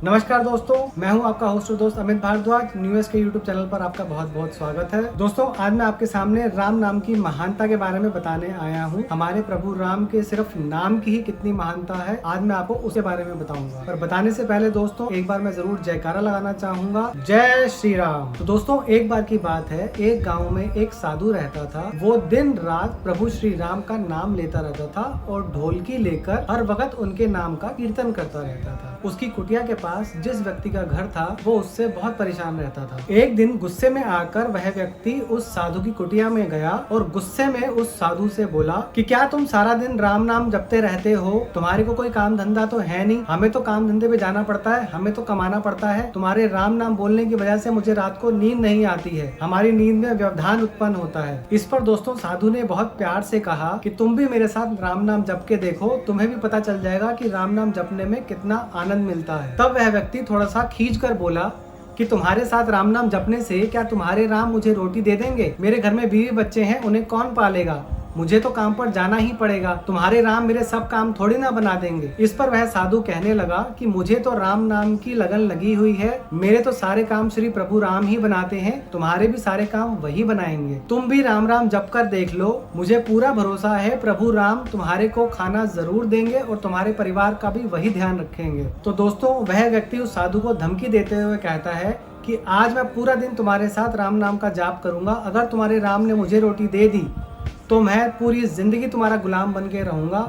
नमस्कार दोस्तों, मैं हूं आपका होस्ट और दोस्त अमित भारद्वाज। न्यूज़ के यूट्यूब चैनल पर आपका बहुत बहुत स्वागत है। दोस्तों, आज मैं आपके सामने राम नाम की महानता के बारे में बताने आया हूं। हमारे प्रभु राम के सिर्फ नाम की ही कितनी महानता है, आज मैं आपको उसके बारे में बताऊंगा। पर बताने से पहले दोस्तों, एक बार मैं जरूर जयकारा लगाना चाहूंगा, जय श्री राम। तो दोस्तों, एक बार की बात है, एक गाँव में एक साधु रहता था। वो दिन रात प्रभु श्री राम का नाम लेता रहता था और ढोलकी लेकर हर वक्त उनके नाम का कीर्तन करता रहता था। उसकी कुटिया के पास जिस व्यक्ति का घर था वो उससे बहुत परेशान रहता था। एक दिन गुस्से में आकर वह व्यक्ति उस साधु की कुटिया में गया और गुस्से में उस साधु से बोला कि क्या तुम सारा दिन राम नाम जपते रहते हो? तुम्हारे को कोई काम धंधा तो है नहीं? हमें तो काम धंधे पे जाना पड़ता है, हमें तो कमाना पड़ता है। तुम्हारे राम नाम बोलने की वजह से मुझे रात को नींद नहीं आती है, हमारी नींद में व्यवधान उत्पन्न होता है। इस पर दोस्तों साधु ने बहुत प्यार से कहा कि तुम भी मेरे साथ राम नाम जप के देखो, तुम्हें भी पता चल जाएगा कि राम नाम जपने में कितना आनंद मिलता है। तब वह व्यक्ति थोड़ा सा खींच कर बोला कि तुम्हारे साथ राम नाम जपने से क्या तुम्हारे राम मुझे रोटी दे देंगे? मेरे घर में बीवी बच्चे हैं, उन्हें कौन पालेगा? मुझे तो काम पर जाना ही पड़ेगा। तुम्हारे राम मेरे सब काम थोड़ी ना बना देंगे। इस पर वह साधु कहने लगा कि मुझे तो राम नाम की लगन लगी हुई है, मेरे तो सारे काम श्री प्रभु राम ही बनाते हैं, तुम्हारे भी सारे काम वही बनाएंगे। तुम भी राम राम जप कर देख लो, मुझे पूरा भरोसा है प्रभु राम तुम्हारे को खाना जरूर देंगे और तुम्हारे परिवार का भी वही ध्यान रखेंगे। तो दोस्तों, वह व्यक्ति उस साधु को धमकी देते हुए कहता है कि आज मैं पूरा दिन तुम्हारे साथ राम नाम का जाप करूंगा, अगर तुम्हारे राम ने मुझे रोटी दे दी तो मैं पूरी जिंदगी तुम्हारा गुलाम बन के रहूंगा,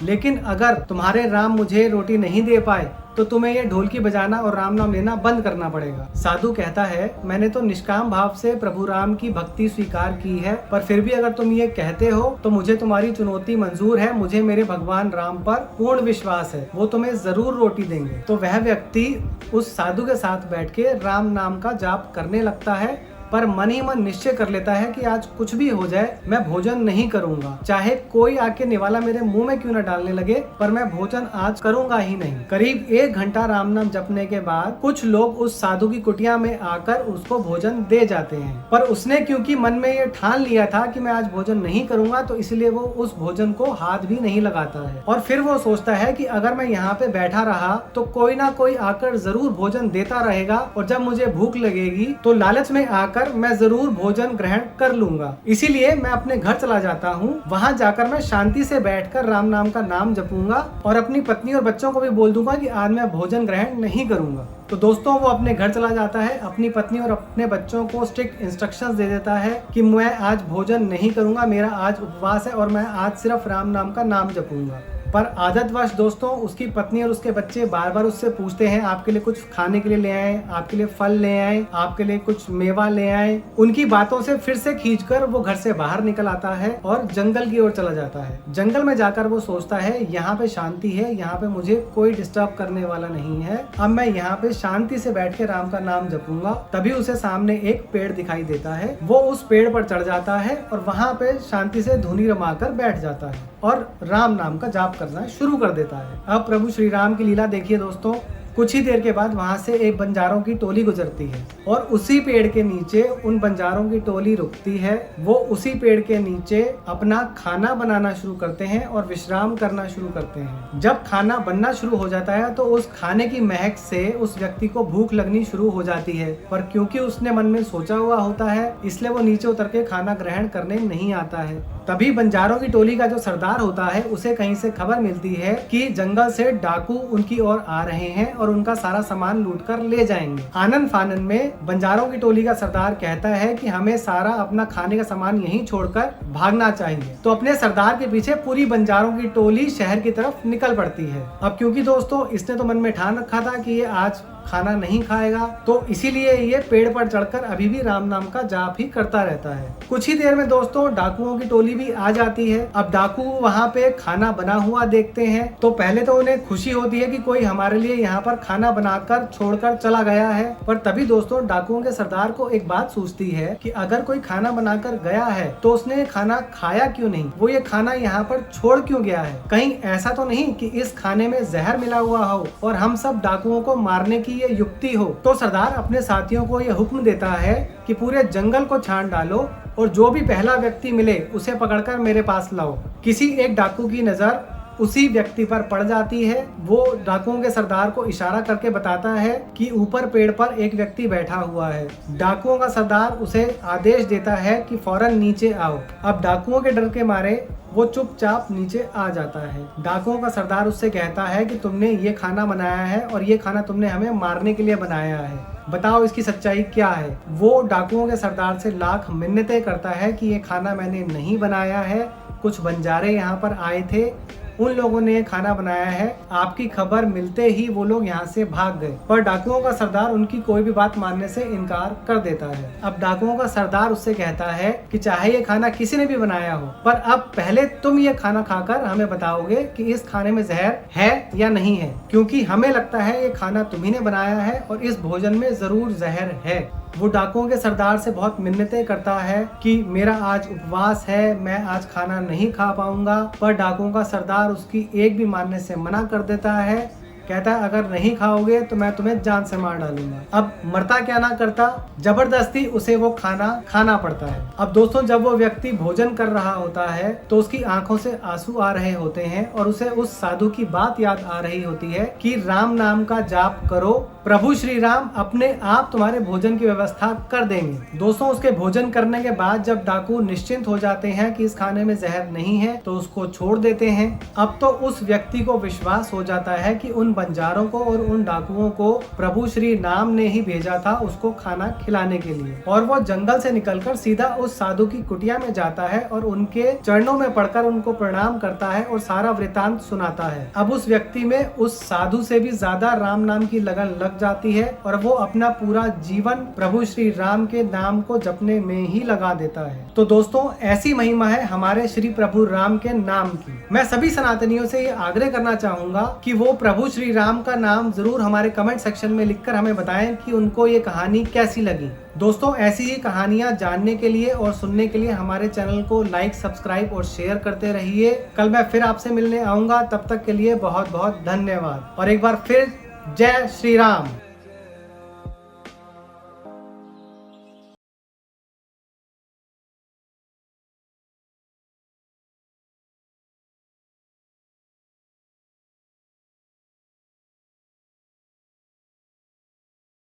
लेकिन अगर तुम्हारे राम मुझे रोटी नहीं दे पाए तो तुम्हें ये ढोलकी बजाना और राम नाम लेना बंद करना पड़ेगा। साधु कहता है, मैंने तो निष्काम भाव से प्रभु राम की भक्ति स्वीकार की है, पर फिर भी अगर तुम ये कहते हो तो मुझे तुम्हारी चुनौती मंजूर है। मुझे मेरे भगवान राम पर पूर्ण विश्वास है, वो तुम्हें जरूर रोटी देंगे। तो वह व्यक्ति उस साधु के साथ बैठ के राम नाम का जाप करने लगता है, पर मन ही मन निश्चय कर लेता है कि आज कुछ भी हो जाए मैं भोजन नहीं करूंगा, चाहे कोई आके निवाला मेरे मुंह में क्यों न डालने लगे, पर मैं भोजन आज करूंगा ही नहीं। करीब 1 घंटा राम नाम जपने के बाद कुछ लोग उस साधु की कुटिया में आकर उसको भोजन दे जाते हैं, पर उसने क्योंकि मन में ये ठान लिया था कि मैं आज भोजन नहीं करूंगा, तो इसलिए वो उस भोजन को हाथ भी नहीं लगाता है। और फिर वो सोचता है कि अगर मैं यहाँ पे बैठा रहा तो कोई ना कोई आकर जरूर भोजन देता रहेगा, और जब मुझे भूख लगेगी तो लालच में आकर मैं जरूर भोजन ग्रहण कर लूंगा। इसीलिए मैं अपने घर चला जाता हूँ, वहाँ जाकर मैं शांति से बैठकर राम नाम का नाम जपूंगा और अपनी पत्नी और बच्चों को भी बोल दूंगा कि आज मैं भोजन ग्रहण नहीं करूंगा। तो दोस्तों, वो अपने घर चला जाता है, अपनी पत्नी और अपने बच्चों को स्ट्रिक्ट इंस्ट्रक्शंस दे देता है कि मैं आज भोजन नहीं करूंगा, मेरा आज उपवास है और मैं आज सिर्फ राम नाम का नाम जपूंगा। पर आदतवश दोस्तों, उसकी पत्नी और उसके बच्चे बार बार उससे पूछते हैं, आपके लिए कुछ खाने के लिए ले आए, आपके लिए फल ले आए, आपके लिए कुछ मेवा ले आए। उनकी बातों से फिर से खींचकर वो घर से बाहर निकल आता है और जंगल की ओर चला जाता है। जंगल में जाकर वो सोचता है, यहाँ पे शांति है, यहाँ पे मुझे कोई डिस्टर्ब करने वाला नहीं है, अब मैं यहाँ पे शांति से बैठ के राम का नाम जपूंगा। तभी उसे सामने एक पेड़ दिखाई देता है, वो उस पेड़ पर चढ़ जाता है और वहाँ पे शांति से धुनी रमाकर बैठ जाता है और राम नाम का जाप करना शुरू कर देता है। अब प्रभु श्री राम की लीला देखिए दोस्तों। कुछ ही देर के बाद वहां से एक बंजारों की टोली गुजरती है और उसी पेड़ के नीचे उन बंजारों की टोली रुकती है। वो उसी पेड़ के नीचे अपना खाना बनाना शुरू करते हैं और विश्राम करना शुरू करते हैं। जब खाना बनना शुरू हो जाता है तो उस खाने की महक से उस व्यक्ति को भूख लगनी शुरू हो जाती है, पर क्योंकि उसने मन में सोचा हुआ होता है इसलिए वो नीचे उतर के खाना ग्रहण करने नहीं आता है। तभी बंजारों की टोली का जो सरदार होता है उसे कहीं से खबर मिलती है कि जंगल से डाकू उनकी ओर आ रहे हैं और उनका सारा सामान लूट कर ले जाएंगे। आनंद फानन में बंजारों की टोली का सरदार कहता है कि हमें सारा अपना खाने का सामान यहीं छोड़कर भागना चाहिए। तो अपने सरदार के पीछे पूरी बंजारों की टोली शहर की तरफ निकल पड़ती है। अब क्योंकि दोस्तों इसने तो मन में ठान रखा था कि ये आज खाना नहीं खाएगा, तो इसीलिए ये पेड़ पर चढ़कर अभी भी राम नाम का जाप ही करता रहता है। कुछ ही देर में दोस्तों डाकुओं की टोली भी आ जाती है। अब डाकू वहाँ पे खाना बना हुआ देखते हैं तो पहले तो उन्हें खुशी होती है कि कोई हमारे लिए यहाँ पर खाना बनाकर छोड़कर चला गया है, पर तभी दोस्तों डाकुओं के सरदार को एक बात सूझती है कि अगर कोई खाना बनाकर गया है तो उसने खाना खाया क्यों नहीं, वो ये खाना यहाँ पर छोड़ क्यों गया है? कहीं ऐसा तो नहीं कि इस खाने में जहर मिला हुआ हो और हम सब डाकुओं को मारने की ये युक्ति हो। तो सरदार अपने साथियों को ये हुक्म देता है कि पूरे जंगल को छान डालो और जो भी पहला व्यक्ति मिले उसे पकड़कर मेरे पास लाओ। किसी एक डाकू की नजर उसी व्यक्ति पर पड़ जाती है। वो डाकुओं के सरदार को इशारा करके बताता है कि ऊपर पेड़ पर एक व्यक्ति बैठा हुआ है। डाकुओं का सरदार उसे आदेश देता है कि फौरन नीचे आओ। अब डाकुओं के डर के मारे वो चुपचाप नीचे आ जाता है। डाकुओं का सरदार उससे कहता है कि तुमने ये खाना बनाया है और ये खाना तुमने हमें मारने के लिए बनाया है, बताओ इसकी सच्चाई क्या है। वो डाकुओं के सरदार से लाख मिन्नतें करता है कि ये खाना मैंने नहीं बनाया है, कुछ बंजारे यहाँ पर आए थे, उन लोगों ने खाना बनाया है, आपकी खबर मिलते ही वो लोग यहाँ से भाग गए। पर डाकुओं का सरदार उनकी कोई भी बात मानने से इनकार कर देता है। अब डाकुओं का सरदार उससे कहता है कि चाहे ये खाना किसी ने भी बनाया हो, पर अब पहले तुम ये खाना खाकर हमें बताओगे कि इस खाने में जहर है या नहीं है, क्योंकि हमें लगता है ये खाना तुम्ही ने बनाया है और इस भोजन में जरूर जहर है। वो डाकुओं के सरदार से बहुत मिन्नतें करता है कि मेरा आज उपवास है, मैं आज खाना नहीं खा पाऊंगा, पर डाकुओं का सरदार उसकी एक भी मानने से मना कर देता है। कहता है अगर नहीं खाओगे तो मैं तुम्हें जान से मार डालूंगा। अब मरता क्या ना करता, जबरदस्ती उसे वो खाना खाना पड़ता है। अब दोस्तों, जब वो व्यक्ति भोजन कर रहा होता है तो उसकी आंखों से आंसू आ रहे होते हैं और उसे उस साधु की बात याद आ रही होती है कि राम नाम का जाप करो, प्रभु श्री राम अपने आप तुम्हारे भोजन की व्यवस्था कर देंगे। दोस्तों, उसके भोजन करने के बाद जब डाकू निश्चिंत हो जाते हैं कि इस खाने में जहर नहीं है तो उसको छोड़ देते हैं। अब तो उस व्यक्ति को विश्वास हो जाता है कि उन बंजारों को और उन डाकुओं को प्रभु श्री राम ने ही भेजा था उसको खाना खिलाने के लिए, और वो जंगल से निकलकर सीधा उस साधु की कुटिया में जाता है और उनके चरणों में पड़कर उनको प्रणाम करता है और सारा वृतांत सुनाता है। अब उस व्यक्ति में उस साधु से भी ज्यादा राम नाम की लगन लग जाती है और वो अपना पूरा जीवन प्रभु श्री राम के नाम को जपने में ही लगा देता है। तो दोस्तों, ऐसी महिमा है हमारे श्री प्रभु राम के नाम की। मैं सभी सनातनियों से ये आग्रह करना चाहूंगा कि वो प्रभु श्री राम का नाम जरूर हमारे कमेंट सेक्शन में लिखकर हमें बताएं कि उनको ये कहानी कैसी लगी। दोस्तों, ऐसी ही कहानियां जानने के लिए और सुनने के लिए हमारे चैनल को लाइक, सब्सक्राइब और शेयर करते रहिए। कल मैं फिर आपसे मिलने आऊंगा, तब तक के लिए बहुत बहुत धन्यवाद और एक बार फिर जय श्री राम।